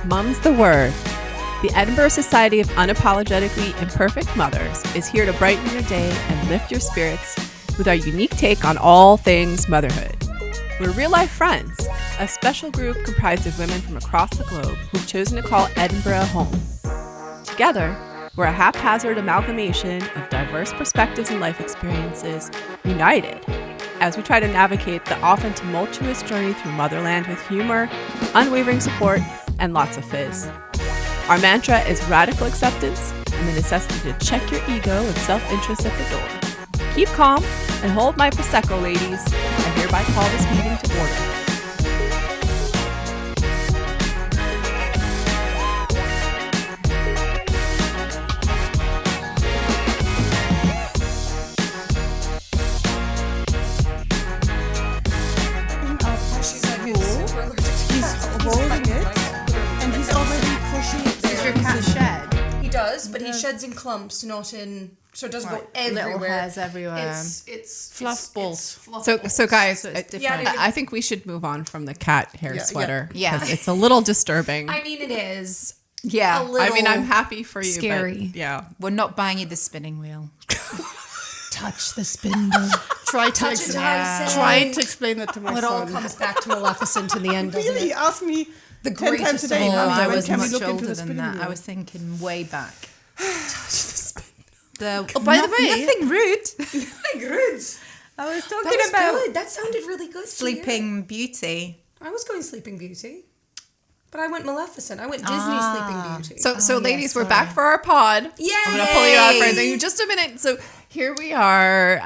Mum's the word. The Edinburgh Society of Unapologetically Imperfect Mothers is here to brighten your day and lift your spirits with our unique take on all things motherhood. We're real-life friends, a special group comprised of women from across the globe who've chosen to call Edinburgh home. Together, we're a haphazard amalgamation of diverse perspectives and life experiences, united as we try to navigate the often tumultuous journey through motherland with humor, unwavering support, and lots of fizz. Our mantra is radical acceptance and the necessity to check your ego and self-interest at the door. Keep calm and hold my Prosecco, ladies. I hereby call this meeting to order. But he sheds in clumps, not in, so it doesn't go everywhere. Little hairs everywhere. It's fluff balls. So guys, I think we should move on from the cat hair sweater. Yeah. Because it's a little disturbing. I mean, it is. Yeah. A little I mean, I'm happy for you. scary. But yeah. We're not buying you the spinning wheel. Touch the spindle. Try to explain that to my son. It all comes back to Maleficent in the end, doesn't Really? it? Ask me The 10 times greatest a day. of all. I When was can we much look into older the than spinning that. wheel? I was thinking way back. By the way, nothing rude. Like rudes. I was talking That was about good. That sounded really good. to Sleeping Beauty. hear. I was going Sleeping Beauty. But I went Maleficent. I went Disney Sleeping Beauty. So ladies, we're back for our pod. Yay! I'm going to pull you out for just a minute. So here we are.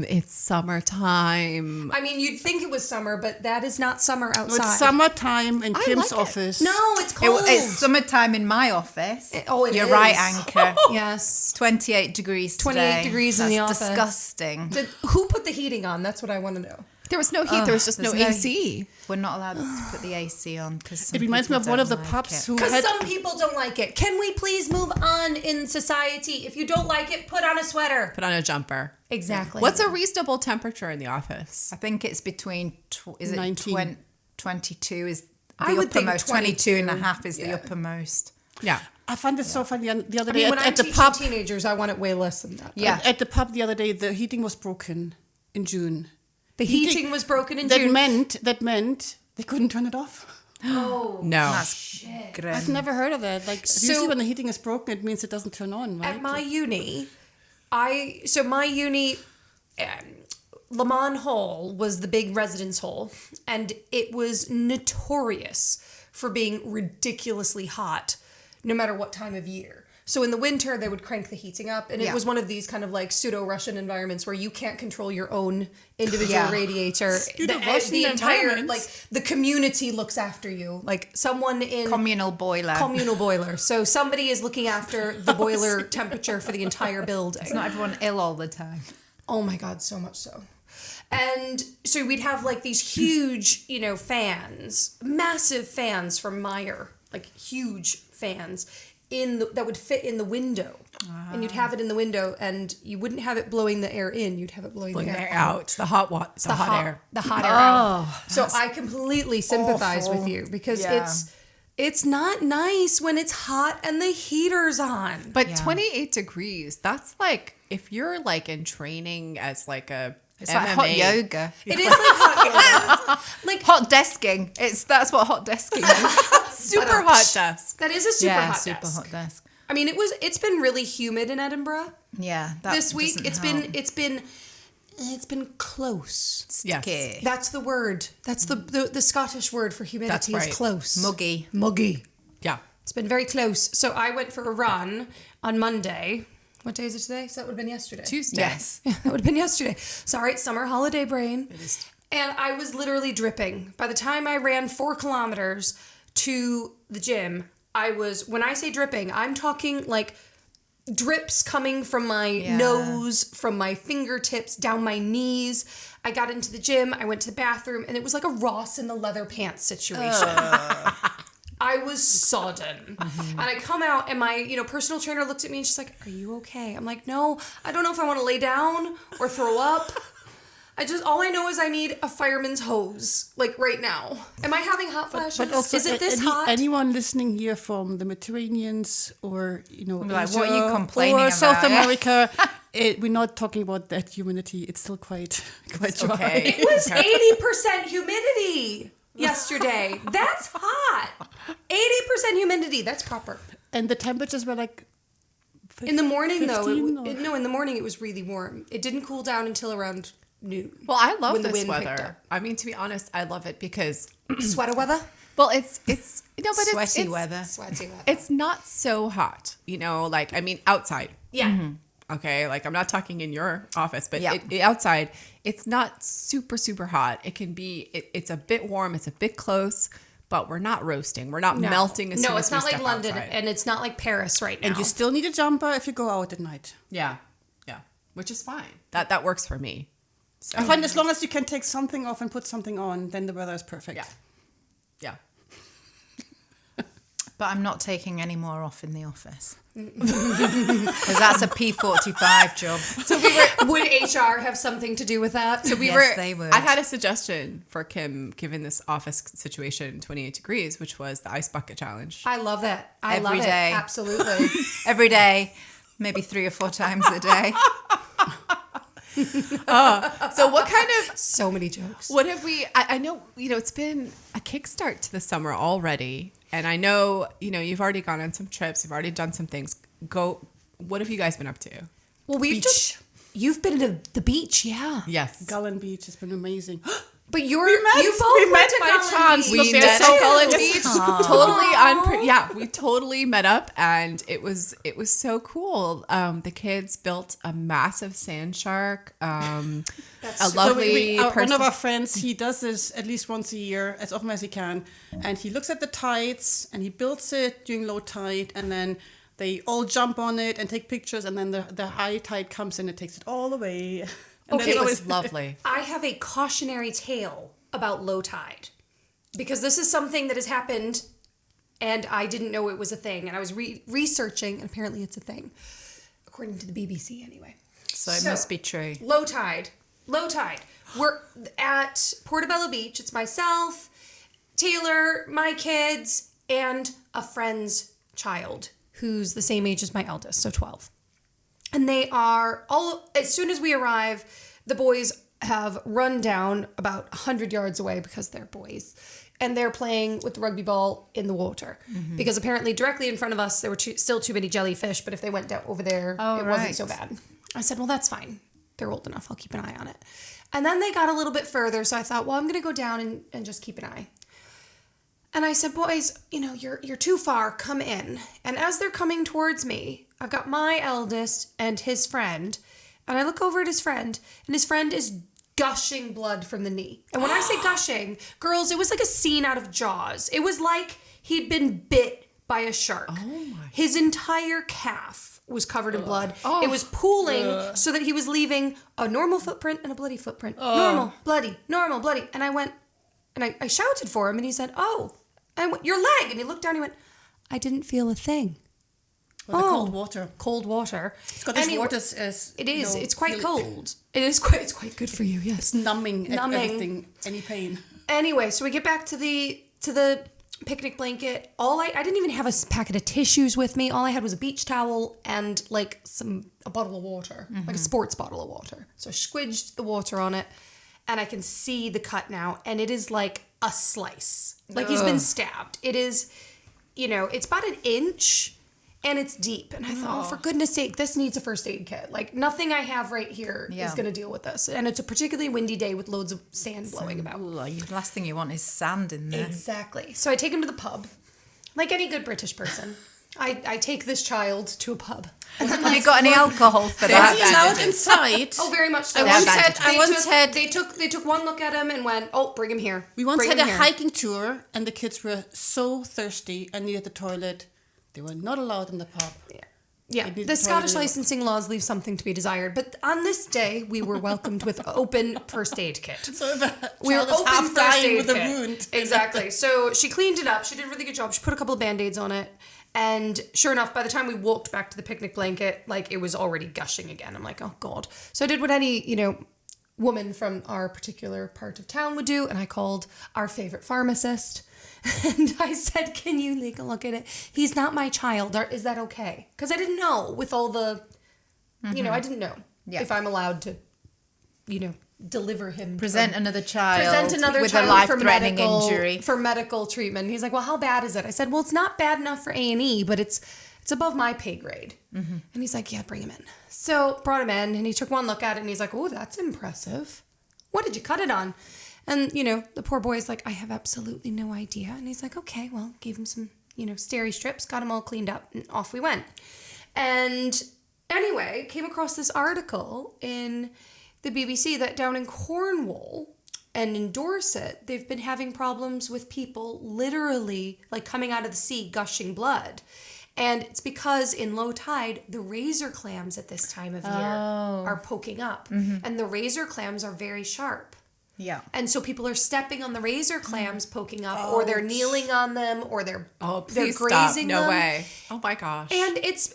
It's summertime. I mean, you'd think it was summer, but that is not summer outside. it's summertime in Kim's like it. office. No, it's cold. It's summertime in my office. It You're is. right, Anke. Yes. 28 degrees 28 today. degrees in the That's office. disgusting. Who put the heating on? That's what I want to know. There was no heat. There was just no there's no AC. We're not allowed to put the AC on because It reminds me of one of the pups who Because had... some people don't like it. Can we please move on in society? If you don't like it, put on a sweater. Put on a jumper. Exactly. What's a reasonable temperature in the office? I think it's between, 19. 22 is the I would think uppermost. 22 and a 22, half is the yeah. uppermost. Yeah. I found it so funny the other I day mean, when I'm at the teaching pub. teenagers, I want it way less than that. Yeah. At the pub the other day, the heating was broken in June. The heating was broken in June. That meant they couldn't turn it off. Oh, No. That's grim. I've never heard of that. Like So- usually when the heating is broken, it means it doesn't turn on, right? At my uni, Lamont Hall was the big residence hall, and it was notorious for being ridiculously hot, no matter what time of year. So in the winter, they would crank the heating up, and it was one of these kind of like pseudo-Russian environments where you can't control your own individual radiator. Pseudo-Russian The entire, environments. like, the community looks after you. Like, someone in... Communal boiler. Communal boiler. So somebody is looking after the boiler temperature for the entire building. It's not everyone ill all the time. Oh my God, so much so. And so we'd have like these huge, fans, massive fans from Meyer, like huge fans that would fit in the window. And you'd have it in the window, and you wouldn't have it blowing the air in, you'd have it blowing the air out. The hot air. The hot air out. So I completely sympathize with you because it's not nice when it's hot and the heater's on. But 28 degrees, that's like, if you're like in training as like a It's MMA. like hot yoga. It is like hot yoga. Like Hot desking. That's what hot desking is. Super hot desk. that is a super hot super desk. hot desk. I mean, it's been really humid in Edinburgh Yeah. That this week. doesn't It's help. been close. Yes. Okay. That's the word. That's the Scottish word for humidity. That's right. Is close. Muggy. Muggy. Yeah. It's been very close. So I went for a run on Monday. What day is it today? So that would have been yesterday. Tuesday. Yes. Yeah, that would have been yesterday. Sorry, summer holiday brain. It is. And I was literally dripping. By the time I ran 4 kilometers to the gym, when I say dripping, I'm talking like drips coming from my nose, from my fingertips, down my knees. I got into the gym, I went to the bathroom, and it was like a Ross in the leather pants situation. I was sodden. And I come out and my, personal trainer looked at me and she's like, "Are you okay?" I'm like, "No, I don't know if I want to lay down or throw up." All I know is I need a fireman's hose, like right now. Am I having hot flashes? But also, is it this hot? anyone listening here from the Mediterraneans or Like, Asia what are you complaining or South about? America, we're not talking about that humidity. It's still quite dry. okay. It was 80% humidity yesterday. That's hot. 80% humidity. That's proper. And the temperatures were like. In the morning, though, 15 or- in the morning it was really warm. It didn't cool down until around noon. Well, I love when the this wind picked weather. up. I mean, to be honest, I love it because Sweater weather? well, it's no, but Sweaty it's weather. Sweaty weather. It's not so hot, like I mean, outside. Yeah. Okay, like I'm not talking in your office, but Yeah. outside, it's not super super hot. It can be. It's a bit warm. It's a bit close, but we're not roasting. We're not melting. As soon it's as we not like step London, outside. and it's not like Paris right now. And you still need a jumper if you go out at night. Yeah, which is fine. That works for me. So I find as long as you can take something off and put something on, then the weather is perfect. yeah. But I'm not taking any more off in the office. Because that's a P45 job. So would HR have something to do with that? So They would. I had a suggestion for Kim, given this office situation, 28 degrees, which was the ice bucket challenge. I love that. I Every love day. it. Absolutely. Every day, maybe 3 or 4 times a day. So what kind of So many jokes. what have we? I know it's been a kickstart to the summer already, and I know you've already gone on some trips, you've already done some things. What have you guys been up to? Well, you've been to the beach, yeah. Yes, Gullane Beach has been amazing. But you met both went to by Gullane chance. Beach. we Look, met they're so at Gullane cute. Beach. Aw. We totally met up, and it was so cool. The kids built a massive sand shark. A So lovely one person. of our friends, he does this at least once a year, as often as he can, and he looks at the tides and he builds it during low tide, and then they all jump on it and take pictures, and then the high tide comes and it takes it all away. And Okay. It then was lovely. I have a cautionary tale about low tide because this is something that has happened and I didn't know it was a thing. And I was researching and apparently it's a thing, according to the BBC anyway. So it must be true. Low tide. We're at Portobello Beach. It's myself, Taylor, my kids, and a friend's child who's the same age as my eldest, so 12. And they are all, as soon as we arrive, the boys have run down about 100 yards away because they're boys. And they're playing with the rugby ball in the water. Mm-hmm. Because apparently directly in front of us, there were still too many jellyfish. But if they went down over there, it wasn't so bad. I said, well, that's fine. They're old enough. I'll keep an eye on it. And then they got a little bit further. So I thought, well, I'm going to go down and just keep an eye. And I said, boys, you're too far. Come in. And as they're coming towards me, I've got my eldest and his friend. And I look over at his friend, and his friend is gushing blood from the knee. And when I say gushing, girls, it was like a scene out of Jaws. It was like he'd been bit by a shark. Oh my. His entire calf was covered in blood. It was pooling so that he was leaving a normal footprint and a bloody footprint. Normal, bloody, normal, bloody. And I went, and I shouted for him, and he said, oh, your leg. And he looked down and he went, I didn't feel a thing. Well, the cold water. Cold water. Scottish water is it is. It's quite really cold. It's quite good for you. Yes. It's numbing. Everything, any pain. Anyway, so we get back to the picnic blanket. I didn't even have a packet of tissues with me. All I had was a beach towel and like a bottle of water, like a sports bottle of water. So I squidged the water on it, and I can see the cut now, and it is like a slice. Like he's been stabbed. It is, it's about an inch. And it's deep. And I thought, oh, for goodness sake, this needs a first aid kit. Like, nothing I have right here is going to deal with this. And it's a particularly windy day with loads of sand blowing about. The last thing you want is sand in there. Exactly. So I take him to the pub. Like any good British person, I take this child to a pub. Have you got any alcohol for Is that? he allowed inside? Oh, very much so. I once had. They took one look at him and went, oh, bring him here. We once Bring had him a here. hiking tour, and the kids were so thirsty and needed the toilet. They were not allowed in the pub. Yeah, the Scottish licensing laws leave something to be desired. But on this day, we were welcomed with open first aid kit. So if a We were child is open half first dying aid with a kit. wound. Exactly. So she cleaned it up. She did a really good job. She put a couple of Band-Aids on it. And sure enough, by the time we walked back to the picnic blanket, like it was already gushing again. I'm like, oh God. So I did what any, woman from our particular part of town would do. And I called our favorite pharmacist. And I said, can you take a look at it? He's not my child. Is that okay? Because I didn't know with all the, I didn't know if I'm allowed to, deliver him. Present another child with child a life-threatening injury. For medical treatment. He's like, well, how bad is it? I said, well, it's not bad enough for A&E, but it's above my pay grade. Mm-hmm. And he's like, yeah, bring him in. So brought him in, and he took one look at it, and he's like, oh, that's impressive. What did you cut it on? And, the poor boy's like, I have absolutely no idea. And he's like, okay, well, gave him some, steri strips, got him all cleaned up, and off we went. And anyway, came across this article in the BBC that down in Cornwall and in Dorset, they've been having problems with people literally like coming out of the sea gushing blood. And it's because in low tide, the razor clams at this time of year are poking up. Mm-hmm. And the razor clams are very sharp. Yeah. And so people are stepping on the razor clams poking up, or they're kneeling on them, or they're grazing them. No way. Oh my gosh. And it's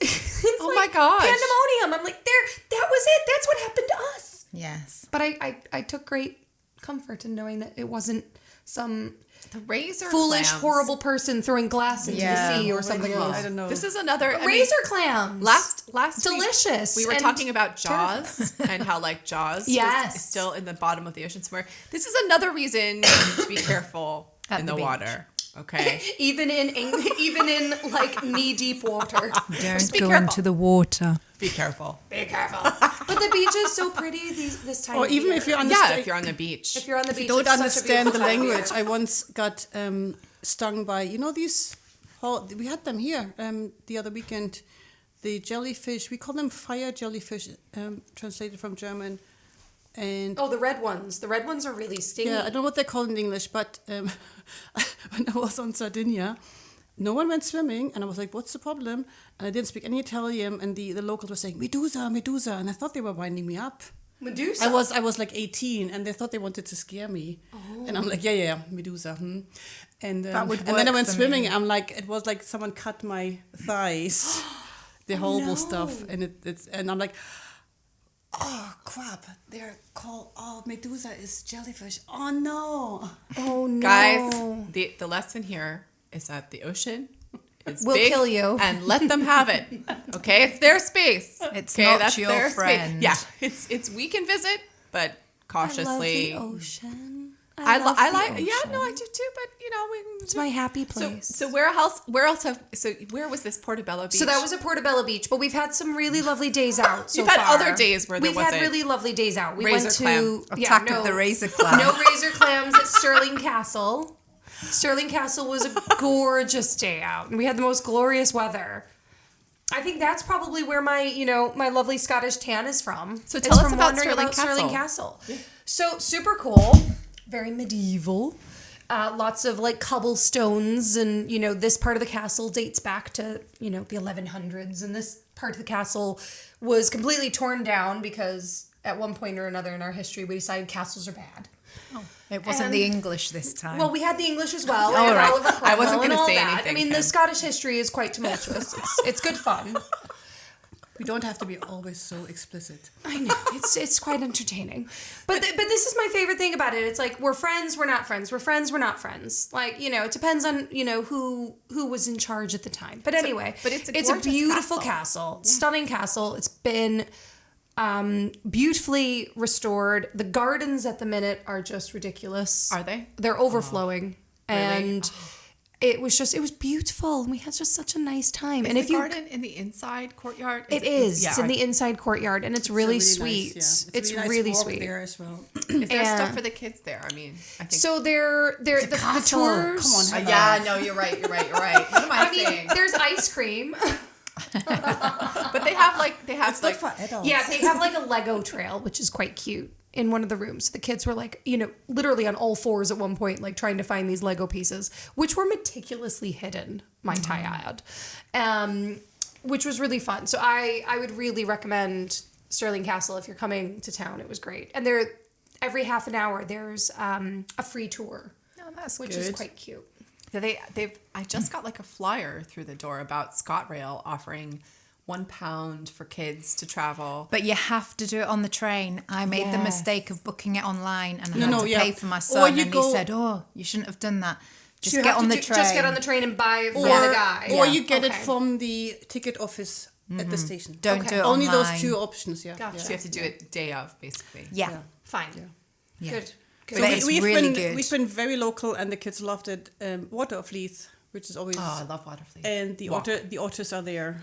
oh my gosh. Pandemonium. I'm like, that was it. That's what happened to us. Yes. But I took great comfort in knowing that it wasn't some the razor foolish, clams. horrible person throwing glass into the sea or something else. I don't know. This is another razor clams. Last delicious. week, we were talking about Jaws and how like Jaws is still in the bottom of the ocean somewhere. This is another reason to be careful in the water. Okay. even in like knee deep water. Don't go into the water. Be careful. Be careful. But the beach is so pretty this time. Or even year. if you're if you're on the beach. If you're on the beach, don't it's such a understand the beautiful time of language. year. I once got stung by these. We had them here the other weekend. The jellyfish. We call them fire jellyfish, translated from German. And the red ones. The red ones are really stingy. yeah, I don't know what they're called in English, but when I was on Sardinia, no one went swimming, and I was like, what's the problem? And I didn't speak any Italian, and the locals were saying, Medusa, Medusa, and I thought they were winding me up. Medusa? I was like 18, and they thought they wanted to scare me. Oh. And I'm like, yeah, Medusa. And that would work and then I went for swimming, me. I'm like, it was like someone cut my thighs. The horrible stuff. And and I'm like, oh crap, they're called, Medusa is jellyfish. Oh no. Oh no. Guys, the lesson here is that the ocean is will big kill you. and let them have it. Okay, it's their space. It's okay, not that's your their friend. Space. Yeah, it's we can visit, but cautiously. I love the ocean. I love like the yeah, ocean. no, I do too, but It's my happy place. So where was this Portobello Beach? So that was at Portobello Beach, but we've had some really lovely days out so You've had far. other days where there we've wasn't had really lovely days out. We razor went clam. to Attack of the razor clam. No razor clams at Stirling Castle. Stirling Castle was a gorgeous day out, and we had the most glorious weather. I think that's probably where my my lovely Scottish tan is from. So tell us about wondering Stirling Castle. Yeah. So super cool, very medieval. Lots of like cobblestones, and this part of the castle dates back to the 1100s, and this part of the castle was completely torn down because at one point or another in our history we decided castles are bad. Oh, it wasn't the English this time. Well, we had the English as well. Oh, and right. Oliver Cromwell I wasn't and gonna all say that. anything, I mean, Kim. the Scottish history is quite tumultuous. It's good fun. We don't have to be always so explicit. I know, it's quite entertaining. But this is my favorite thing about it. It's like we're friends, we're not friends. We're friends, we're not friends. Like it depends on who was in charge at the time. But anyway, but it's a a gorgeous beautiful castle. Stunning castle. It's been beautifully restored. The gardens at the minute are just ridiculous. Are they? They're overflowing, Really? and it was beautiful, and we had just such a nice time. Is and if the you garden in the inside courtyard? It's in the inside courtyard, and it's really sweet. Nice, yeah. It's nice really walk sweet. there as well. Is there And- stuff for the kids there? I mean, I think. So they're the castle. tours. Come on, Heather. yeah, no, you're right. What am I, I mean, saying? there's ice cream. But they have like It's not for adults. Yeah, they have like a Lego trail, which is quite cute. In one of the rooms, the kids were like, literally on all fours at one point, like trying to find these Lego pieces, which were meticulously hidden, might I add, which was really fun. So I would really recommend Stirling Castle if you're coming to town. It was great, and every half an hour there's a free tour, which is quite cute. I just got like a flyer through the door about ScotRail offering £1 for kids to travel. But you have to do it on the train. I made the mistake of booking it online and I had to pay for my Or son. you And go- he said, "Oh, you shouldn't have done that. Just You get have on to the train." Just get on the train and buy it from the guy. Or you get it Okay. from the ticket office at the station. Don't do it Only online. those two options, yeah. Gotcha. So you have to do it day of, basically. Yeah. Fine. Yeah. Good. But it's really good. We've been very local, and the kids loved it. Water of Leith, which is always, Oh, I love waterfleet. and the otters are there.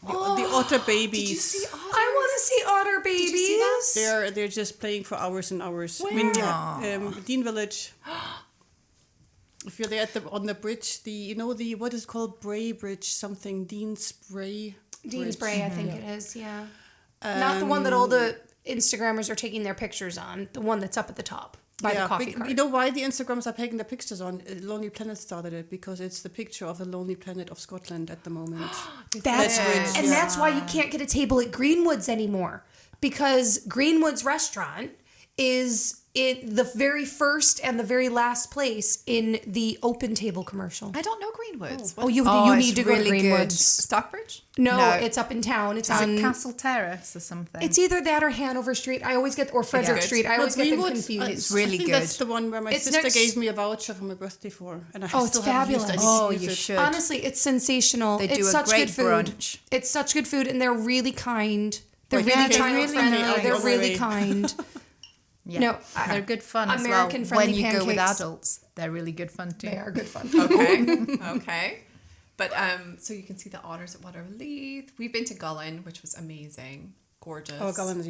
The otter babies. Did you see otters? I want to see otter babies. Did you see that? They're just playing for hours and hours. Where? I mean, Dean Village. If you're there on the bridge, what is it called, Bray Bridge, something, Dean's Bray. Dean's Bridge. Bray, I think it is. Yeah. Not the one that all the Instagrammers are taking their pictures on. The one that's up at the top by the coffee cart. You know why the Instagrams are taking the pictures on? Lonely Planet started it because it's the picture of the Lonely Planet of Scotland at the moment. That's rich, and that's why you can't get a table at Greenwood's anymore, because Greenwood's restaurant is in the very first and the very last place in the Open Table commercial. I don't know Greenwoods. Oh, you Oh, need it's to go to really good. Greenwood's. Stockbridge? No, No. it's up in town. It's Is on it Castle Terrace or something? It's either that or Hanover Street. I always get or Frederick good. Street. I always get them confused. It's really I think good. that's the one where my It's sister next- gave me a voucher for my birthday for, and I Oh, still it's haven't used it. I fabulous. need to Oh, use you it. should. Honestly, it's sensational. They do it's a such great good food. brunch. It's such good food, and they're really kind. They're Right, really yeah, child really friendly. nice. They're Oh, really right. kind. Yeah. No, they're good fun as well. American When friendly you go with pancakes. adults, they're really good fun too. They are good fun. Okay. But so you can see the otters at Waterleith. We've been to Gullane, which was amazing. Gorgeous. Oh, Gullane,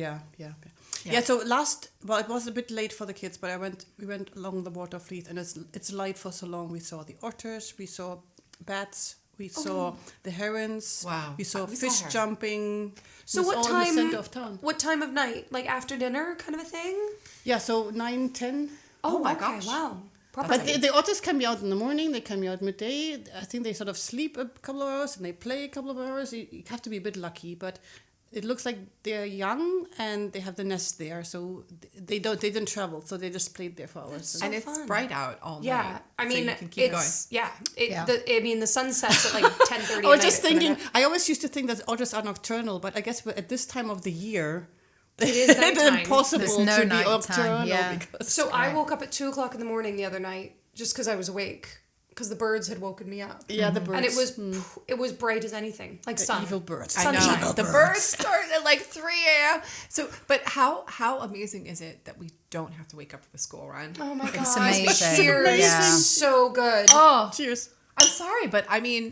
yeah. So it was a bit late for the kids, but we went along the Water of Leith, and it's light for so long. We saw the otters, we saw bats, we saw the herons. Wow. We saw We saw fish heron. jumping. So It was what all in the time? center of town? What time of night? Like after dinner, kind of a thing. Yeah, so 9, 10. Oh my okay, gosh. Wow. Proper. But the otters can be out in the morning, they can be out midday. I think they sort of sleep a couple of hours and they play a couple of hours. You have to be a bit lucky, but it looks like they're young and they have the nest there, so they didn't travel, so they just played there for hours. so and it's fun. bright out all night. Yeah, I mean, so you can keep it's going. yeah. The sun sets at like 10:30. I was just thinking, I always used to think that otters are nocturnal, but I guess at this time of the year, It is it's nighttime. impossible There's no to be nighttime, nocturnal. yeah. Because So I woke up at 2:00 in the morning the other night just because I was awake, because the birds had woken me up. yeah, the birds. And it was bright as anything, like the sun. evil birds. I know. Sunshine. The birds start at like 3 a.m. So, but how amazing is it that we don't have to wake up for the school run? Oh my god, It's amazing. Cheers. Yeah. So good. Oh, Cheers. I'm sorry, but I mean,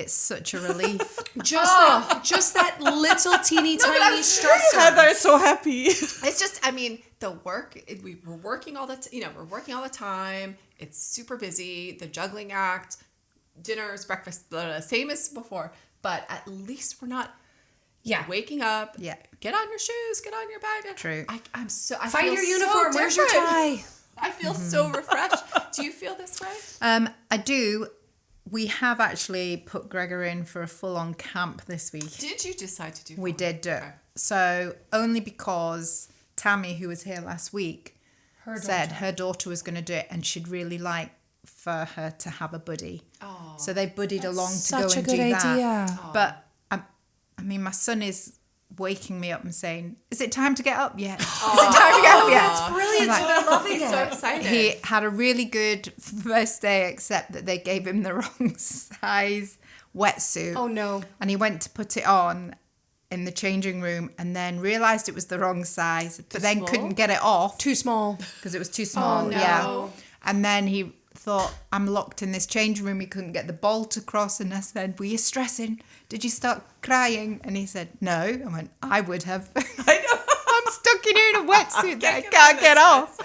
It's such a relief. Just that little teeny tiny stressor. Heather is so happy. it's just, I mean, the work, we're working all the, we're working all the time. It's super busy. The juggling act, dinners, breakfast, blah, blah, blah, same as before. But at least we're not waking up. Yeah. Get on your shoes, get on your bag. True. I Find feel your so uniform. Where's your different. tie? I feel so refreshed. Do you feel this way? I do. We have actually put Gregor in for a full-on camp this week. Did you decide to do We did do it. So only because Tammy, who was here last week, said her daughter was going to do it and she'd really like for her to have a buddy. Oh, So they buddied along to go such a and good do that. idea. But I mean, my son is waking me up and saying, "Is it time to get up yet? Is it time to get up yet?" That's brilliant. I'm like, I'm loving so it. excited. He had a really good first day, except that they gave him the wrong size wetsuit. Oh no. And he went to put it on in the changing room and then realised it was the wrong size, but then small? couldn't get it off Too small. because it was too small. Oh, no. Yeah. And then he thought, I'm locked in this changing room. He couldn't get the bolt across. And I said, were you stressing? Did you start crying? And he said, no. I went, I would have. I know. I'm stuck in here in a wetsuit that I can't get off.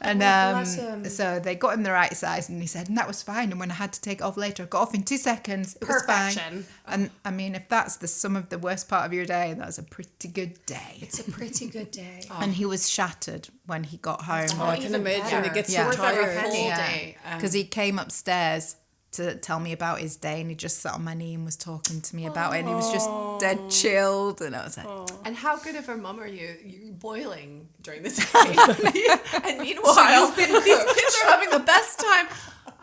And bless him. so they got him the right size and he said, and that was fine. And when I had to take it off later, I got off in 2 seconds. It was fine. Perfection. And I mean, if that's the sum of the worst part of your day, that's a pretty good day. It's a pretty good day. And he was shattered when he got home. Oh, I can even imagine. better. It gets Yeah. so Worth every tired. full day. Because he came upstairs to tell me about his day and he just sat on my knee and was talking to me about it and he was just dead chilled and I was like, And how good of a mum are you? You're boiling during the day. And meanwhile, these kids are having the best time.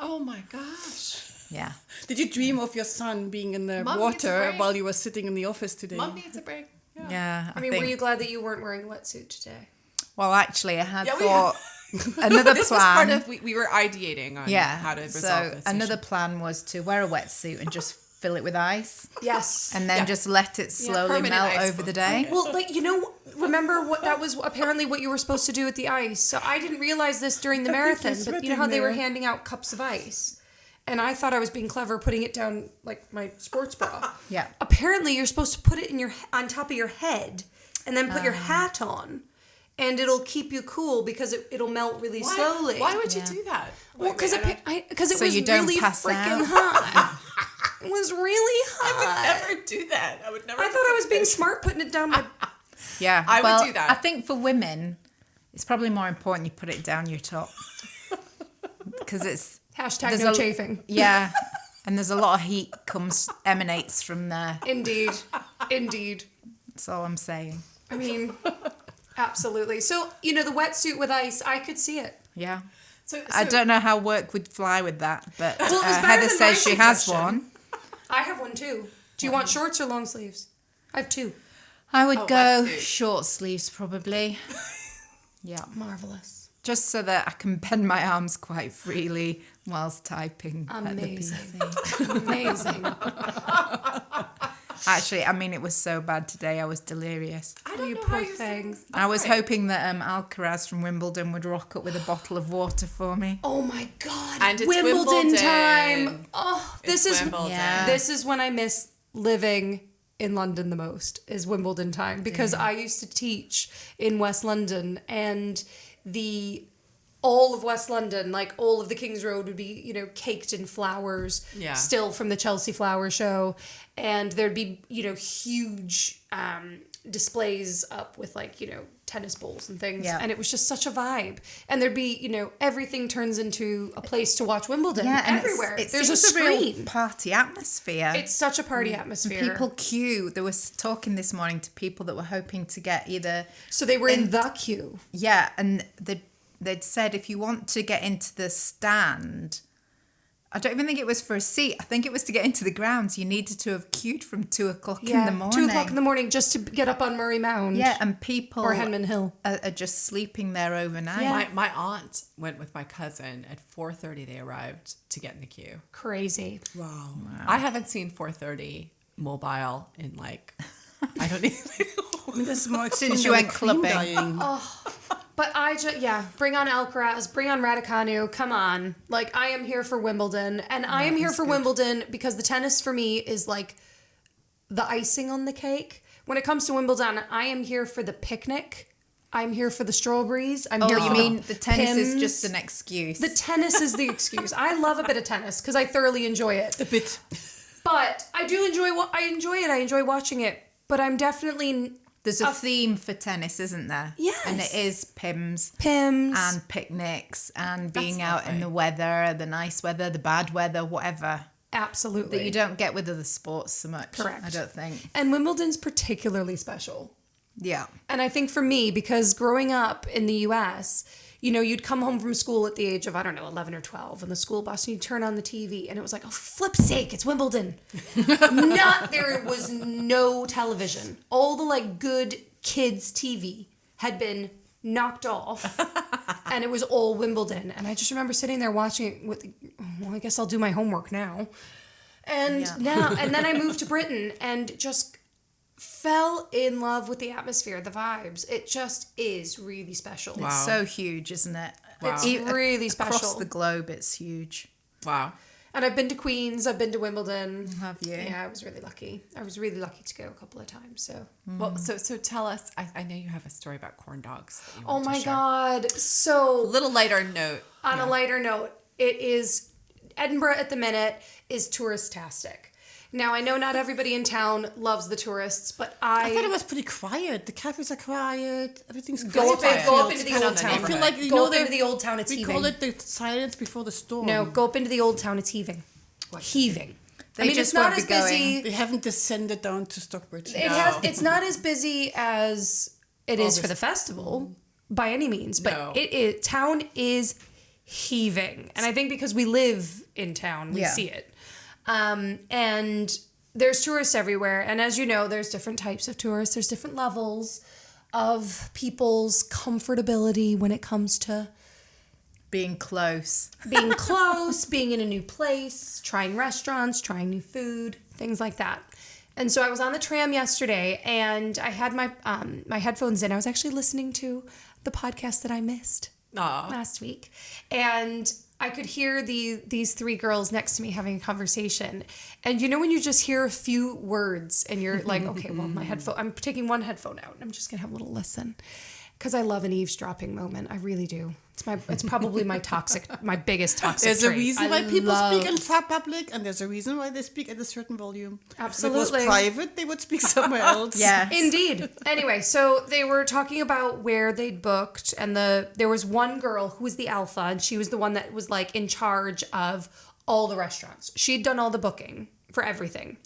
Oh my gosh. Yeah. Did you dream of your son being in the Mum needs a water break. while you were sitting in the office today? Mum needs a break. Yeah. Yeah. I mean, were you glad that you weren't wearing a wetsuit today? Well, actually, I had Yeah, we thought another This was part plan. of we were ideating on how to resolve So this. another plan was to wear a wetsuit and just fill it with ice, Yes. and then just let it slowly permanent melt ice over the day. Well, like, remember what that was apparently what you were supposed to do with the ice. So I didn't realize this during the marathon, but you know how they were handing out cups of ice. And I thought I was being clever putting it down like my sports bra. Yeah. Apparently you're supposed to put it on top of your head and then put your hat on. And it'll keep you cool because it'll melt really slowly. Why would you do that? Well, because it So was you don't really pass freaking out? hot. It was really hot. Never do that. I would never. I thought I was being smart putting it down my... Yeah, I would well, do that. I think for women, it's probably more important you put it down your top because it's Hashtag there's no a- chafing. Yeah, and there's a lot of heat emanates from there. Indeed. Indeed. That's all I'm saying. I mean, absolutely. So, the wetsuit with ice, I could see it. Yeah. So I don't know how work would fly with that, but Well, it was better Heather than my says she has suggestion. one. I have one too. Do you want shorts or long sleeves? I have two. I would Oh, go wetsuit. short sleeves probably. Yeah. Marvelous. Just so that I can bend my arms quite freely whilst typing. at the Amazing. PC. Amazing. Actually, I mean, it was so bad today. I was delirious. I don't You know poor how you're thing. saying. I was hoping that Alcaraz from Wimbledon would rock up with a bottle of water for me. Oh my God. And it's Wimbledon Wimbledon. time. Oh, this It's is Wimbledon. Yeah. this is when I miss living in London the most, is Wimbledon time, because I used to teach in West London, and all of West London, like all of the King's Road would be, caked in flowers, Yeah. still from the Chelsea Flower Show. And there'd be, huge displays up with tennis bowls and things. Yeah. And it was just such a vibe. And there'd be, everything turns into a place to watch Wimbledon and everywhere. It There's a seems screen. real party atmosphere. It's such a party atmosphere. People queue. There was talking this morning to people that were hoping to get either... So they were in the queue. Yeah, and they'd said if you want to get into the stand... I don't even think it was for a seat. I think it was to get into the grounds. You needed to have queued from 2 o'clock in the morning. 2 o'clock in the morning just to get up on Murray Mound. Yeah, and people Or Henman Hill. are just sleeping there overnight. Yeah. My aunt went with my cousin at 4:30. They arrived to get in the queue. Crazy. Wow. I haven't seen 4:30 mobile in I don't even know. I mean, this is more soon as extreme you than went the Queen clubbing. dying. But bring on Alcaraz, bring on Raducanu, come on. I am here for Wimbledon. And I am here for Wimbledon because the tennis for me is the icing on the cake. When it comes to Wimbledon, I am here for the picnic. I'm here for the strawberries. I'm here Oh, you for mean the tennis is Pims. just an excuse? The tennis is the excuse. I love a bit of tennis because I thoroughly enjoy it. A bit. But I do enjoy I enjoy it. I enjoy watching it. But I'm definitely... There's a theme for tennis, isn't there? Yes. And it is Pims. Pims. And picnics and being That's out in lovely. the weather, the nice weather, the bad weather, whatever. Absolutely. That you don't get with other sports so much. Correct. I don't think. And Wimbledon's particularly special. Yeah. And I think for me, because growing up in the US, you'd come home from school at the age of, 11 or 12 in the school bus, and you'd turn on the TV, and it was like, oh, for flip's sake, it's Wimbledon. There was no television. All the good kids TV had been knocked off, and it was all Wimbledon. And I just remember sitting there watching it with, I guess I'll do my homework now. And and then I moved to Britain and just fell in love with the atmosphere, the vibes. It just is really special. It's so huge, isn't it? It's really special. Across the globe, it's huge. Wow. And I've been to Queen's, I've been to Wimbledon. Have you? Yeah, I was really lucky. I was really lucky to go a couple of times. So. Well, so tell us. I know you have a story about corn dogs. That you Oh want to my share. God. So A little lighter note. on a lighter note, it is Edinburgh at the minute is tourist-tastic. Now, I know not everybody in town loves the tourists, but I thought it was pretty quiet. The cafes are quiet. Everything's go up quiet. into the Depend on old the town. neighborhood. I feel like Go up into the old town, it's we heaving. call it the silence before the storm. No, go up into the old town, it's heaving. Heaving. They just it's not won't as be going. busy. They haven't descended down to Stockbridge. It's not as busy as it is for the festival by any means, but town is heaving. And I think because we live in town, we see it. And there's tourists everywhere. And as you know, there's different types of tourists. There's different levels of people's comfortability when it comes to Being close. being close, being in a new place, trying restaurants, trying new food, things like that. And so I was on the tram yesterday, and I had my my headphones in. I was actually listening to the podcast that I missed last week, and I could hear these three girls next to me having a conversation. And you know when you just hear a few words, and you're like, okay, well, I'm taking one headphone out, and I'm just gonna have a little listen, because I love an eavesdropping moment. I really do. It's probably my biggest toxic There's trait. a reason why people speak in public, and there's a reason why they speak at a certain volume. Absolutely. If it was private, they would speak somewhere else. Yeah. Indeed. Anyway, so they were talking about where they'd booked, and there was one girl who was the alpha, and she was the one that was like in charge of all the restaurants. She'd done all the booking for everything.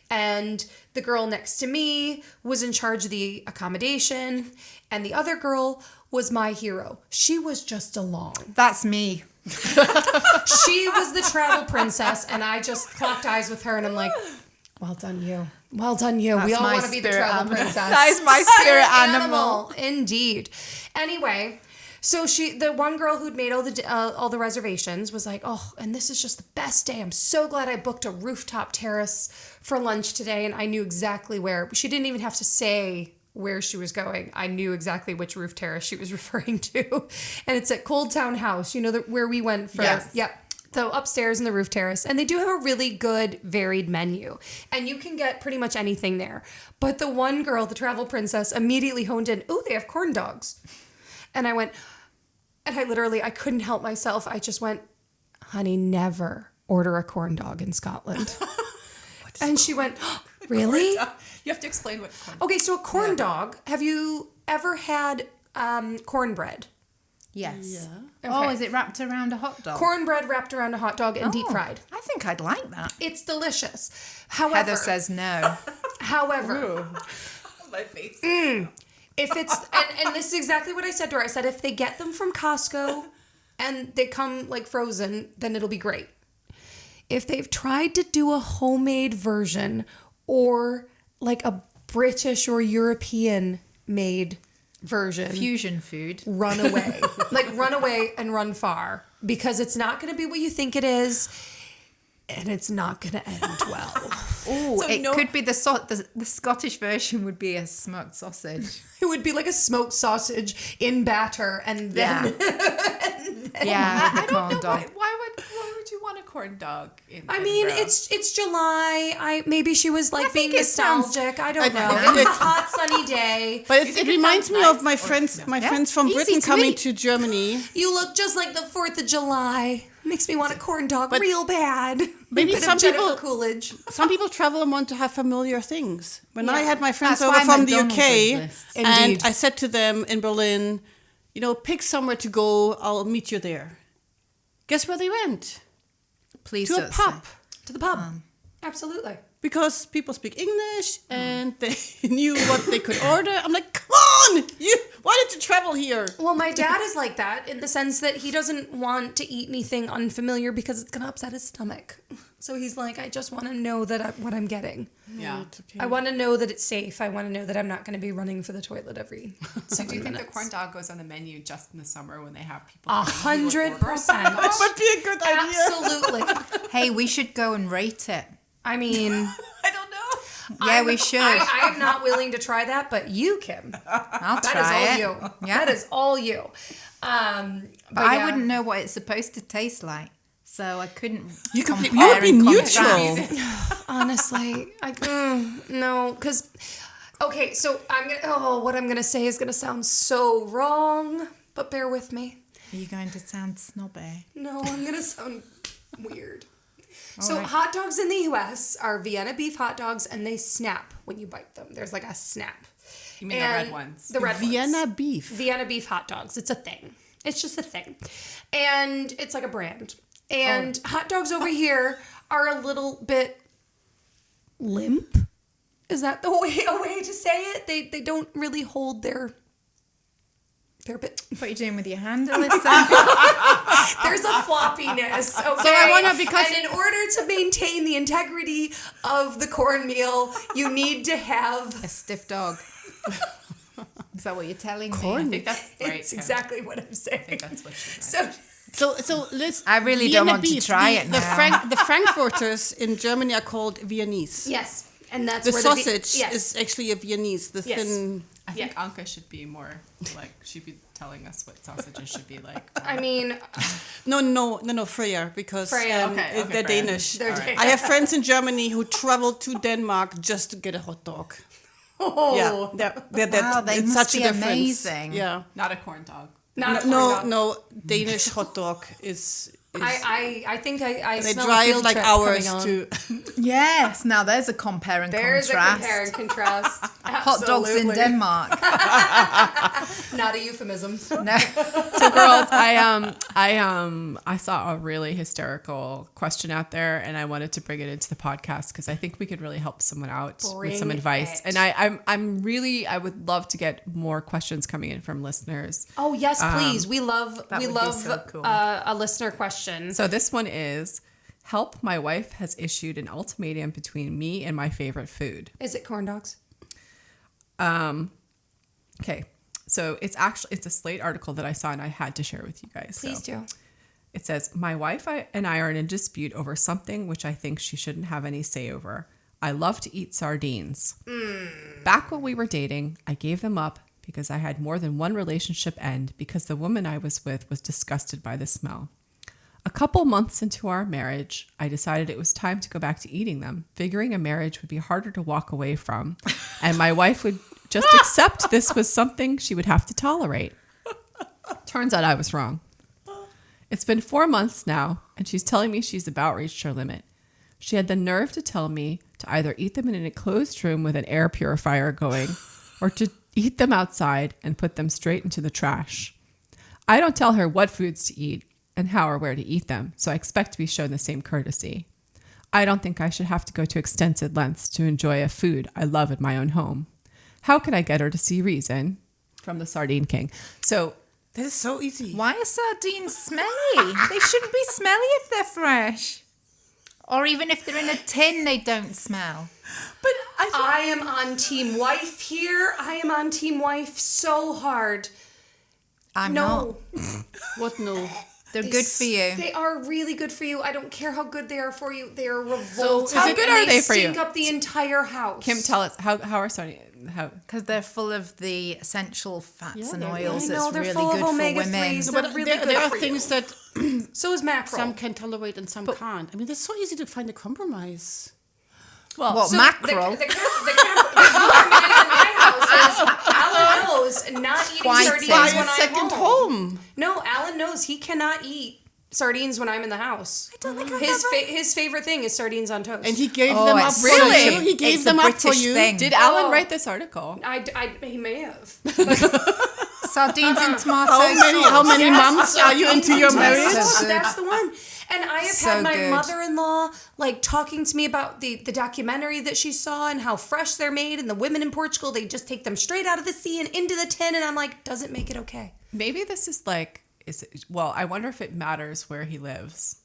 And the girl next to me was in charge of the accommodation, and the other girl was my hero. She was just along. That's me. She was the travel princess, and I just clocked eyes with her, and I'm like, well done you. Well done you. We That's all my want to be the spirit travel animal. princess. That is my spirit animal. Indeed. Anyway, so the one girl who'd made all the reservations was like, oh, and this is just the best day. I'm so glad I booked a rooftop terrace for lunch today, and I knew exactly where. She didn't even have to say where she was going. I knew exactly which roof terrace she was referring to. And it's at Cold Town House, where we went for. Yes. Yep. So upstairs in the roof terrace. And they do have a really good varied menu. And you can get pretty much anything there. But the one girl, the travel princess, immediately honed in, oh, they have corn dogs. And I went, and I couldn't help myself. I just went, honey, never order a corn dog in Scotland. And she went, really? You have to explain what corn. Okay, so a corn dog. Have you ever had cornbread? Yes. Yeah. Oh, Okay. is it wrapped around a hot dog? Cornbread wrapped around a hot dog and deep fried. I think I'd like that. It's delicious. However, Heather says no. however, My face. if it's and this is exactly what I said to her. I said if they get them from Costco and they come like frozen, then it'll be great. If they've tried to do a homemade version or like a British or European made version, Fusion food. run away. Run away and run far, because it's not going to be what you think it is, and it's not going to end well. Oh, So it could be the Scottish version would be a smoked sausage. It would be like a smoked sausage in batter, and then Yeah, I the don't corn know dog. why would you want a corn dog in I mean, Edinburgh? it's July. Maybe she was like being think it sounds- nostalgic. I don't know. I- It's a hot sunny day. But think it it reminds sounds me nice of my or friends, no? my Yeah. friends from Easy Britain to coming eat. to Germany. You look just like the 4th of July. Makes me want a corn dog real bad. Maybe Bit of some Jennifer people- Coolidge. Some people travel and want to have familiar things. When I had my friends That's over why from the McDonald's UK, exists. and Indeed. I said to them in Berlin, pick somewhere to go. I'll meet you there. Guess where they went? Please To a don't pub. To the pub. Absolutely. Because people speak English and they knew what they could order. I'm like, come on! Why did you travel here? Well, my dad is like that in the sense that he doesn't want to eat anything unfamiliar because it's going to upset his stomach. So he's like, I just want to know what I'm getting. Yeah. I want to know that it's safe. I want to know that I'm not going to be running for the toilet every So do you 7 think the minutes. corn dog goes on the menu just in the summer when they have people? 100%. That would be a good idea. Absolutely. Hey, we should go and rate it. I mean, I don't know. Yeah, we should. I am not willing to try that, but you, Kim. I'll That try is all it. you. Yeah. That is all you. But I yeah. wouldn't know what it's supposed to taste like, so I couldn't. You would compare be and neutral. contrast. Honestly, no, because okay, so what I'm gonna say is gonna sound so wrong, but bear with me. Are you going to sound snobby? No, I'm gonna sound weird. So right. hot dogs in the U.S. are Vienna beef hot dogs, and they snap when you bite them. There's like a snap. You mean the red ones? The red Vienna ones. beef. Vienna beef hot dogs. It's a thing. It's just a thing, and it's like a brand. And hot dogs over here are a little bit limp. Is that a way to say it? They don't really hold their They're a bit. What are you doing with your hand, Alisa? There's a floppiness. Okay. So I wanna, because- and in order to maintain the integrity of the cornmeal, you need to have. A stiff dog. Is that what you're telling me? I think that's right. It's exactly what I'm saying. I think that's what she meant. So Liz, I really Vienna don't want to beef, try it now. The Frankfurters in Germany are called Viennese. yes, and that's The where sausage yes. is actually a Viennese, the Yes. thin. I think Anke should be more like, she'd be telling us what sausages should be like. I mean, No, Freya, because Freya. Okay, they're Freya. Danish. They're Danish. I have friends in Germany who traveled to Denmark just to get a hot dog. oh, Yeah, they're Wow, they it's must such be a difference. amazing. Yeah. Not a corn dog. not a No, corn dog. no, Danish hot dog is I think I they smell a drive field like trip hours coming on. to. Yes, now there's a compare and There's contrast. a compare and contrast. Hot dogs in Absolutely. Denmark. Not a euphemism. No. So girls, I saw a really hysterical question out there, and I wanted to bring it into the podcast because I think we could really help someone out with some Bring advice. it. And I would love to get more questions coming in from listeners. Oh yes, please. We love that would be so cool. a listener question. So this one is, help, my wife has issued an ultimatum between me and my favorite food. Is it corn dogs? Okay. So it's a Slate article that I saw and I had to share with you guys. Please do. It says, my wife and I are in a dispute over something which I think she shouldn't have any say over. I love to eat sardines. Back when we were dating, I gave them up because I had more than one relationship end because the woman I was with was disgusted by the smell. A couple months into our marriage, I decided it was time to go back to eating them, figuring a marriage would be harder to walk away from, and my wife would just accept this was something she would have to tolerate. Turns out I was wrong. It's been 4 months now, and she's telling me she's about reached her limit. She had the nerve to tell me to either eat them in an enclosed room with an air purifier going, or to eat them outside and put them straight into the trash. I don't tell her what foods to eat and how or where to eat them, so I expect to be shown the same courtesy. I don't think I should have to go to extensive lengths to enjoy a food I love in my own home. How can I get her to see reason? From the Sardine King. So That is so easy. Why are sardines smelly? They shouldn't be smelly if they're fresh. Or even if they're in a tin, they don't smell. But I am on team wife here. I am on team wife so hard. I'm not. What no? They're good for you. They are really good for you. I don't care how good they are for you. They are revolting. how good are they for you? Stink up the entire house. Kim, tell us how are Sardine? How? Because they're full of the essential fats and they're- oils I know, that's they're really full of good for women. omega-3s. But They're really good there are for things you. that So is mackerel. some can tolerate and some can't. I mean, it's so easy to find a compromise. Well, What, So mackerel? The compromise in my house is Alan knows not eating Whiting. sardines Buy when a I'm second home. home. No, Alan knows he cannot eat sardines when I'm in the house. I don't think I've his favorite thing is sardines on toast. And he gave Oh, them up it's for Really? you. He gave It's them a up for British you. thing. did Alan Oh. write this article? He may have. Sardines and tomato How many Yes. months are you into your marriage? So good. That's the one. And I have So had my good. mother-in-law like talking to me about the documentary that she saw and how fresh they're made, and the women in Portugal, they just take them straight out of the sea and into the tin, and I'm like, doesn't make it okay. Maybe this is like I wonder if it matters where he lives.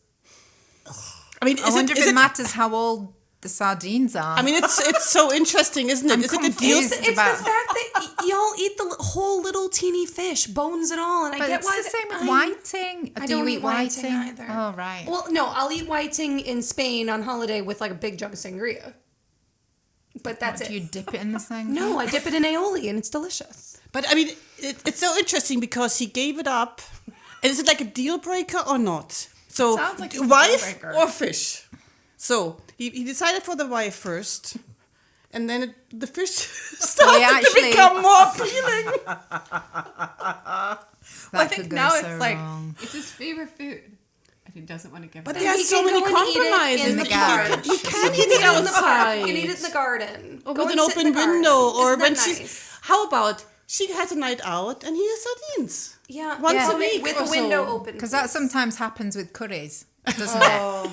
I mean, I wonder if it matters how old the sardines are. I mean, it's so interesting, isn't it? I'm Is it a deal? confused. It's about- the fact that y'all eat the whole little teeny fish, bones and all, and I but get it's why the same with whiting. I Do you don't eat eat whiting whiting either. Oh, right. Well, no, I'll eat whiting in Spain on holiday with like a big jug of sangria. But that's Do it. you dip it in the same? No, I dip it in aioli and it's delicious. But I mean, it's so interesting because he gave it up. And is it like a deal breaker or not? So, Sounds like it's a wife deal breaker. or fish? So, he decided for the wife first. And then the fish started to actually- become more appealing. That I think could go now so it's like wrong. it's his favorite food, and he doesn't want to give But it there up. are You so can many go and eat it compromises. in the the garage. garden. You can't You eat it can eat it in the park. outside. You can eat it in the garden. Or Go with and an sit in open the garden. window. Or Isn't when that she's... nice? How about she has a night out and he has sardines? Yeah, Once yeah. a week with or the window so. open. Because that sometimes happens with curries, doesn't it?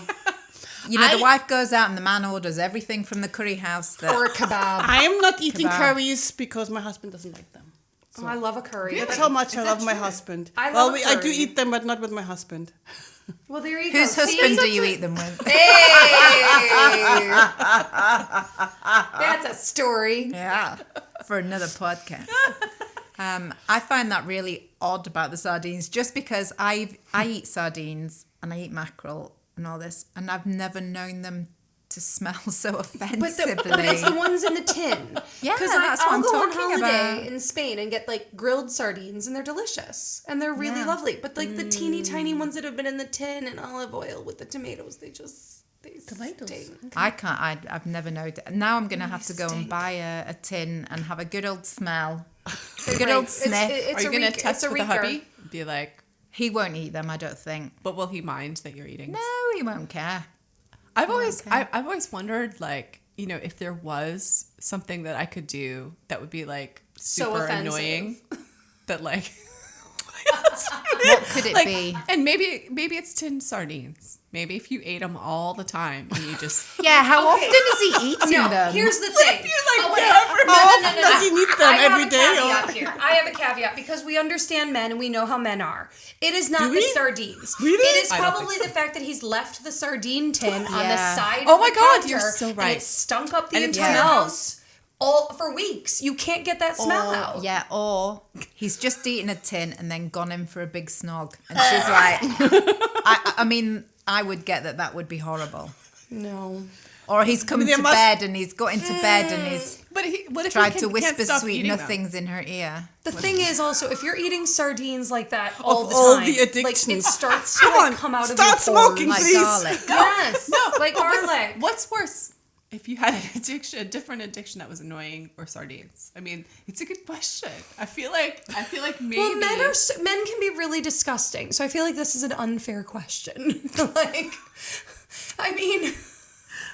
You know, the wife goes out and the man orders everything from the curry house. or a kebab. I am not eating Kebab. curries because my husband doesn't like them. Oh, I love a curry. That's how much I love my husband. I love a I do curry. eat them, but not with my husband. Well, there you go. Whose See? husband do you eat them with? Hey! That's a story. Yeah, for another podcast. I find that really odd about the sardines, just because I eat sardines and I eat mackerel and all this, and I've never known them to smell so offensively. But it's the ones in the tin. Yeah, because that's what I'll I'm go on talking holiday about. in Spain and get like grilled sardines, and they're delicious and they're really lovely. But like the teeny tiny ones that have been in the tin and olive oil with the tomatoes, they Tomatoes. stink. I can't. I've never known. Now I'm gonna have to go and stink. buy a tin and have a good old smell, a good Right. old sniff. It's Are you a gonna reek- test it's a with the reeker. hubby? Be like, He won't eat them, I don't think. but will he mind that you're eating? No, he won't care. I've always wondered, like, you know, if there was something that I could do that would be like So super offensive. annoying, that like, What could it like, be? and maybe it's tinned sardines. Maybe if you ate them all the time and you just Yeah, how Okay. often is he eating No, them? here's the thing. Does he need them I have every a day? caveat here. I have a caveat because we understand men and we know how men are. It is not Do the we? sardines. Really? It is I don't probably think the fact that he's left the sardine tin on the Yeah. side Oh of my the God, counter, you're so and right. it stunk up the And it entire smells. house all for weeks. You can't get that smell out. Yeah, or he's just eaten a tin and then gone in for a big snog. And she's like, I mean, I would get that would be horrible. No. Or he's come there to must- bed and he's got into bed and he's What if tried he to can't whisper stop sweet eating them? nothings in her ear. The thing is also, if you're eating sardines like that all Of the all time, the like it addictions. starts to Come like, on, come out of start your smoking, pores. Like please. garlic. Yes. like But garlic. What's worse? If you had an addiction, a different addiction that was annoying, or sardines? I mean, it's a good question. I feel like maybe. Well, men can be really disgusting, so I feel like this is an unfair question. like, I mean,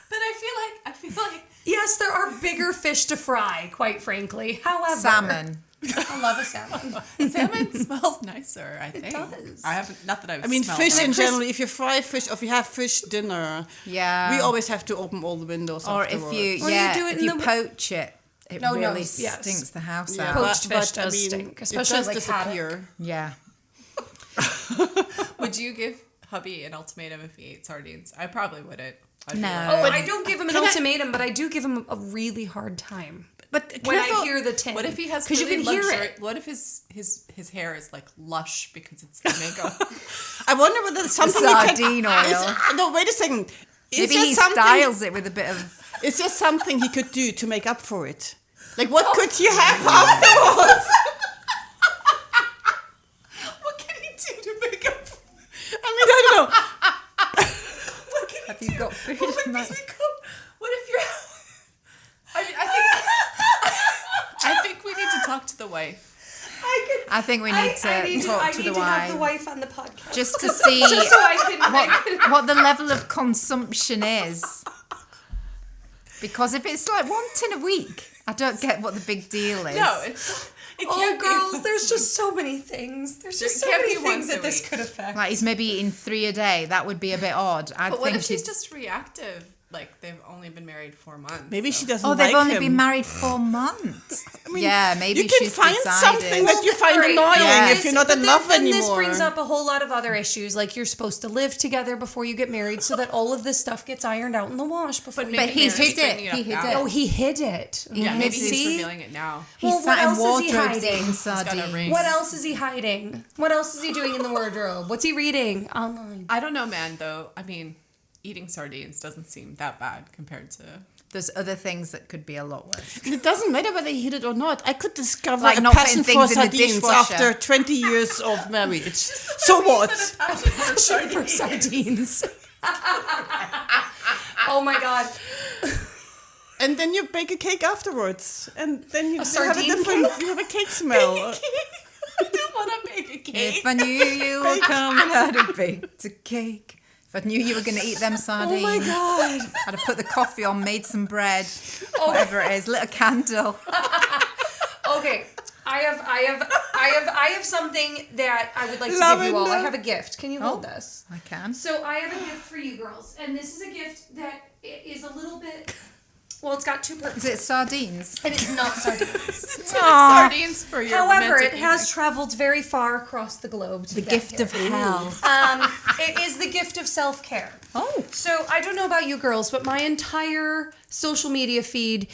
But I feel like yes, there are bigger fish to fry, quite frankly. However, Salmon. I love a salmon. salmon smells nicer. I think does. I haven't. Not that I've. I mean, smelled fish them. in general, if you fry fish or if you have fish dinner, Yeah. we always have to open all the windows Or afterwards. if you, Or you yeah, do it if in you the- poach it, it No, really yes. stinks the house Yeah, out. Poached but- fish but, I does mean, stink, it especially does like disappear. Yeah. Would you give hubby an ultimatum if he ate sardines? I probably wouldn't. I'd be No. like, Oh, I don't give him an ultimatum, but I do give him a really hard time. But When I careful- hear the tin. what if he has? Because Really you can hear it. What if his hair is like lush because it's the makeup? I wonder whether there's something you can- Sardine oil. No, wait a second. Maybe he styles it with a bit of... Is there something he could do to make up for it? Like, what could you have afterwards? What can he do to make up? I mean, I don't know. What can Have he you do? got food What in if that? What if you're? I mean, I think we need to talk to the wife. I think we need to talk to the have the wife wife on the podcast. just to see Just so I can what the level of consumption is. Because if it's like one tin a week, I don't get what the big deal is. No, it Oh, can't be. girls, there's just so many things. There's just so can't many be things once a that this week. could affect. Like he's maybe eating 3 a day. That would be a bit odd. I But what think if she's she's just reactive? Like they've only been married 4 months. Maybe so. she doesn't Oh, they've like only him. been married 4 months. Yeah, maybe you can she's find decided. something that you find Right. annoying Yeah. if you're not in love then anymore. this brings up a whole lot of other issues, like you're supposed to live together before you get married, so that all of this stuff gets ironed out in the wash before. But you But get he Mary's hid bringing it. it He up hid now. it. Oh, he hid it. Yeah, maybe he's See? revealing it now. He Well, sat what in else is he wardrobes hiding? eating got a sardines. ring. What else is he hiding? What else is he doing in the wardrobe? What's he reading online? I don't know, man. Though I mean, eating sardines doesn't seem that bad compared to. There's other things that could be a lot worse. It doesn't matter whether he hid it or not. I could discover Like a not passion putting for things in the sardines dishwasher. after 20 years of marriage. So what? For sardines. Oh my god. And then you bake a cake afterwards, and then you have a sardine different. You have a cake smell. I don't want to make a cake. If I knew you were coming, I'd have baked a cake. If I knew you were going to eat them sardines, Oh my god. I'd have put the coffee on, made some bread, whatever it is, lit a candle. Okay. I have something that I would like to give you all. I Lavender. have a gift. Can you hold this? I can. So I have a gift for you girls, and this is a gift that is a little bit Well, it's got two Is purposes. it sardines? It is not sardines. Sardines for your However, romantic it has evening. traveled very far across the globe to The get gift here. of hell. It is the gift of self-care. Oh. So I don't know about you girls, but my entire social media feed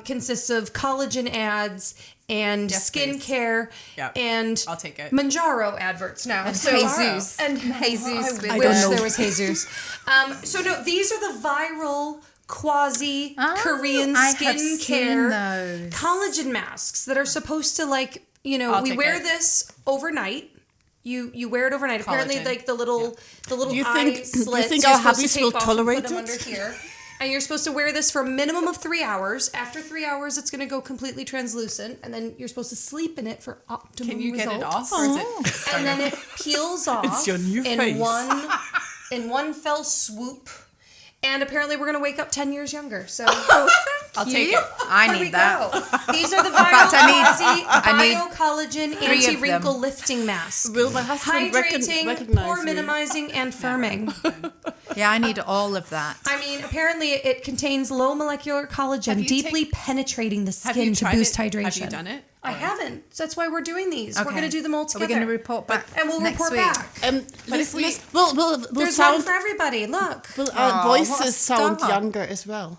consists of collagen ads and Yes, please. skincare Yep. and I'll take it. Manjaro adverts now. And So- Jesus. And Jesus I with wish the- there was Jesus. So no, these are the viral quasi Korean I have seen skincare those. collagen masks that are supposed to I'll we take wear it. this overnight. You wear it overnight. Apparently, Collagen. like the little Do you eye think- do you slits. think you're our supposed to hubbies take will off and tolerate put them it? under here. And you're supposed to wear this for a minimum of 3 hours. After 3 hours, it's going to go completely translucent, and then you're supposed to sleep in it for optimum Can you get it results. off, or is it? And then it peels off It's your new in face. one fell swoop. And apparently, we're going to wake up 10 years younger. So I'll take it. I here we need that. go. These are the viral fact, I need bio-collagen 3 of anti-wrinkle them. lifting masks. Will my husband Hydrating, recognize pore me? minimizing, and firming. Yeah, I need all of that. I mean, apparently it contains low molecular collagen, you deeply penetrating the Have you skin to tried boost it? hydration. Have you done it? I haven't. So that's why we're doing these. We're Okay. going to do them all Are together. we going to report back and we'll next report week? back. But if we- Will There's sound, one for everybody. Look. will our Aw, what a voices sound star. younger as well?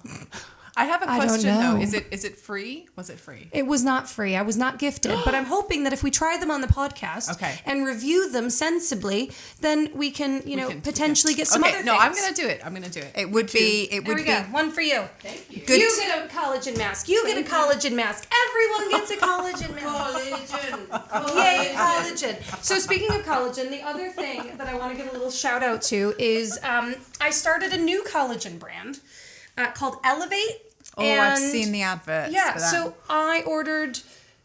I have a I don't question though. know. Is it free? Was it free? It was not free. I was not gifted. But I'm hoping that if we try them on the podcast Okay. and review them sensibly, then we can, potentially get some Okay, other no, things. I'm gonna do it. I'm gonna do it. It would be. It There would we be. go. One for you. Thank you. Good. You get a collagen mask. You get a collagen mask. Everyone gets a collagen mask. Yay, collagen. So speaking of collagen, the other thing that I want to give a little shout out to is I started a new collagen brand called Elevate. Oh, I've and- seen the adverts. Yeah, for that. so I ordered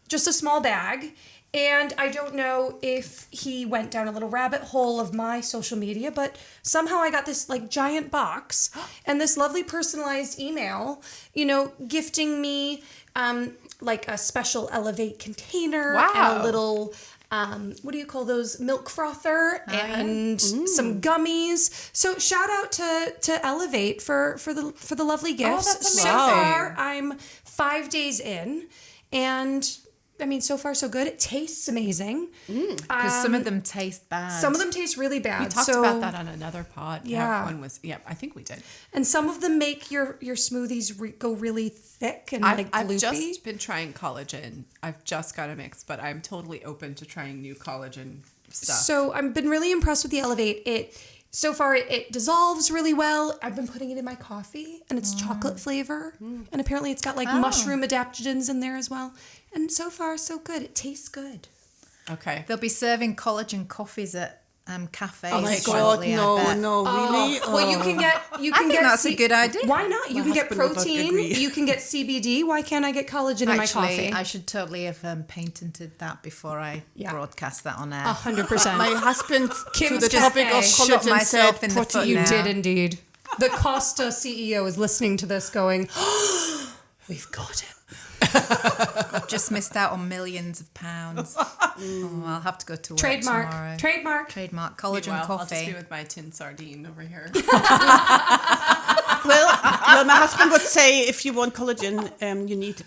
just a small bag. And I don't know if he went down a little rabbit hole of my social media, but somehow I got this giant box and this lovely personalized email, gifting me a special Elevate container and Wow. a little what do you call those, milk frother and some gummies. So shout out to Elevate for the lovely gifts. that's So amazing. far I'm 5 days in, and I mean, so far so good. It tastes amazing. Because some of them taste bad. Some of them taste really bad. We talked so, about that on another pod. Yeah. One was. Yeah, I think we did. and some of them make your smoothies go really thick and I've gloopy. just been trying collagen. I've just got a mix, but I'm totally open to trying new collagen stuff. So I've been really impressed with the Elevate. So far, it dissolves really well. I've been putting it in my coffee, and it's chocolate flavor. And apparently, it's got mushroom adaptogens in there as well. And so far, so good. It tastes good. Okay. They'll be serving collagen coffees at cafes. Oh my God, shortly, I bet. no, really? Well, you can get. You I can think get that's a good idea. Why not? You can get husband would not protein. agree. You can get CBD. Why can't I get collagen in my coffee? I should totally have patented that before I Yeah. broadcast that on air. 100%. My husband, Kim's to the just topic of Shoot collagen, myself said in the foot protein. You now. did indeed. The Costa CEO is listening to this, going, "We've got it." I've just missed out on millions of pounds. I'll have to go to work Trademark. tomorrow. Trademark. Collagen Meanwhile, I'll just coffee. be with my tin sardine over here. Well, my husband would say if you want collagen, you need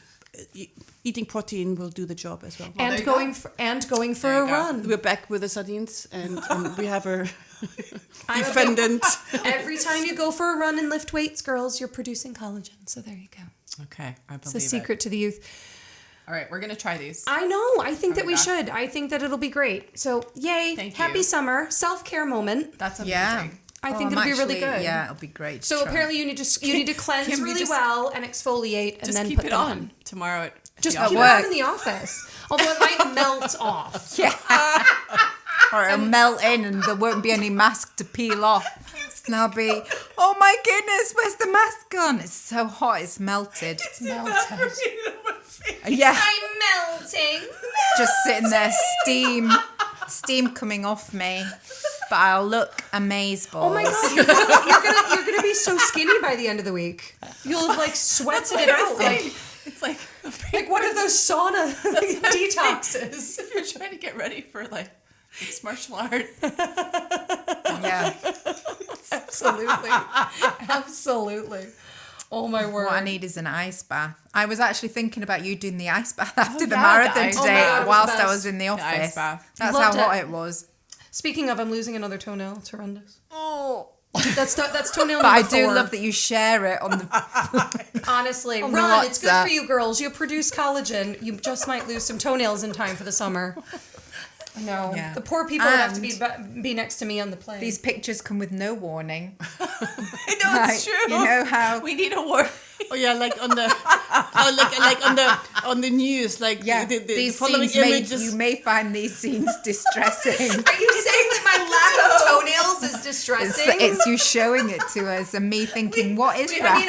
eating protein will do the job as well. there And you going go. for There a you go. run. We're back with the sardines, and we have a I'm a big- defendant. Every time you go for a run and lift weights, girls, you're producing collagen. So there you go. Okay, I believe It's a secret to the youth. All right, we're gonna try these. I know. I think that Coming we back. should. I think that it'll be great. So yay! Thank Happy you. summer. Self-care moment. That's amazing. Yeah. I think I'm it'll be really actually- good. Yeah, it'll be great. to So try. apparently you need to cleanse Kim, you really just- well and exfoliate and Just then keep put it them on tomorrow at Just the keep it office. on in the office. Although it might melt off. Or it'll melt in and there won't be any mask to peel off. And I'll be, oh my goodness, where's the mask gone? It's so hot, it's melted. Melted. Yeah, I'm melting. just sitting there, steam coming off me. But I'll look amazeballs. Oh my god, you're gonna be so skinny by the end of the week. You'll have sweated it out. It's like Like one of those sauna detoxes. if you're trying to get ready for mixed martial art. Yeah. Absolutely. Absolutely. Oh my word. What I need is an ice bath. I was actually thinking about you doing the ice bath after the yeah, marathon the ice today bath. Oh my God, whilst it was the I was in the office. ice bath. That's Loved how hot it. it was. Speaking of, I'm losing another toenail. It's horrendous. Oh. That's toenail But I number do 4. love that you share it on the. Honestly, On the run. It's good WhatsApp. for you girls. You produce collagen. You just might lose some toenails in time for the summer. No, Yeah. the poor people that have to And- be next to me on the plane. These pictures come with no warning. I know it's true. You know how. We need a word. Oh yeah, like on the, on the news, like Yeah, the these following scenes images. you may find these scenes distressing. Are you saying that my lack of toenails is distressing? It's you showing it to us and me thinking, what is that? I mean,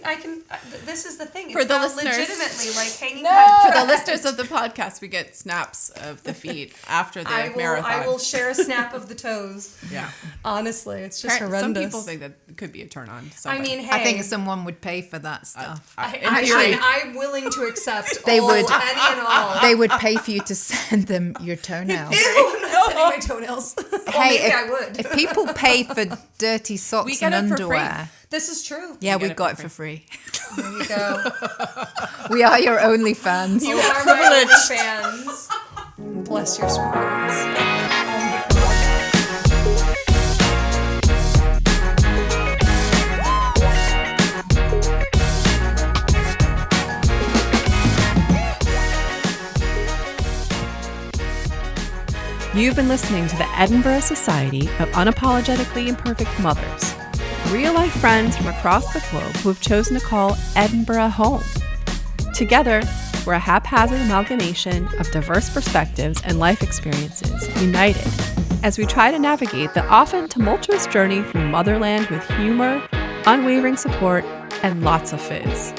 I can. This is the thing. For It's the not listeners. legitimately like hanging. For the listeners of the podcast, we get snaps of the feet after the marathon. I will share a snap of the toes. Yeah. Honestly, it's just Some horrendous. people think that it could be a turn on. I mean, hey, I think someone would pay for that stuff. I'm willing to accept They all, would. any and all. They would pay for you to send them your toenails. Ew, I'm not sending my toenails. Hey, maybe I would. if people pay for dirty socks We get and it for free. underwear, This is true. yeah, We we get it got for it for free. There you go. We are your only fans. You are my only fans. Bless your sweet hearts. Oh my God. You've been listening to the Edinburgh Society of Unapologetically Imperfect Mothers, real-life friends from across the globe who have chosen to call Edinburgh home. Together, we're a haphazard amalgamation of diverse perspectives and life experiences united as we try to navigate the often tumultuous journey through motherland with humor, unwavering support, and lots of fizz.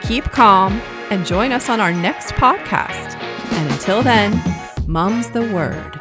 Keep calm and join us on our next podcast. And until then, mum's the word.